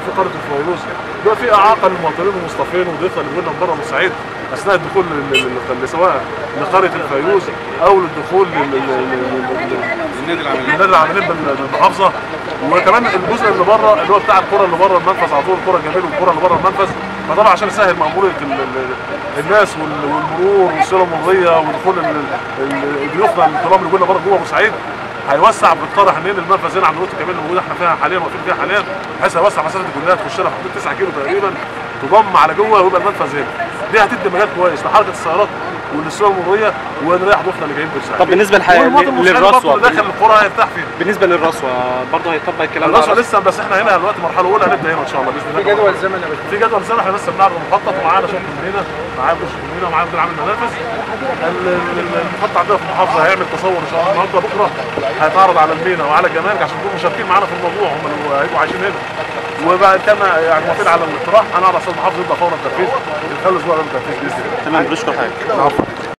في قريه الفيروز، بيبقى في اعاقه للمواطنين والمصطفين وضيوفنا اللي جولنا من بره بورسعيد اثناء الدخول سواء لقريه الفيروز او للدخول للنادي العاملين بالمحافظه. وكمان الجزء اللي بره اللي هو بتاع القرى اللي بره المنفذ على طول، القرى الجميل والقرى اللي بره المنفذ، فطبعا عشان يسهل مأمورية الناس والمرور والسيره المروريه ودخول ضيوفنا الكرام اللي جوه بورسعيد، هيوسع بالطرح ان المنفذ هنا عند نقطه الجميل اللي موجوده احنا فيها حاليا واقفين فيها حاليا، بحيث هيوسع مسافه الكليه تخش لها في حدود 9 كيلو تقريبا، تضم على جوه ويبقى المنفذ هنا. دي هتدي مجال كويس لحركه السيارات والسيره المروريه ونريح ضيوفنا اللي جايين بورسعيد. طب بالنسبه للرصوه اللي داخل القرى هيرتاح فيها. بالنسبه للرصوه برضه هيطبق الكلام ده؟ الرصوه لسه، بس احنا هنا دلوقتي المرحله الاولى هنبدا هنا ان شاء الله باذن الله. في جدول زمن يا باشا؟ في جدول زمن، احنا لسه بنعرض المخطط ومعانا شركه المدينه، معانا شركه المدينه ومعانا مدير عام المنافذ. المخطط عندنا في المحافظه هيعمل تصور ان شاء الله النهارده بكره، هيتعرض على المينا وعلى الجمارك عشان يكونوا مشاركين معانا في الموضوع، هم اللي هيبقوا عايشين هنا. وبعد كما يعني موافقين على الاقتراح هنعرض على الاستاذ المحافظ يبدا فورا التنفيذ، نخلص بقى التنفيذ باذن الله. تمام، بنشكر حضرتك.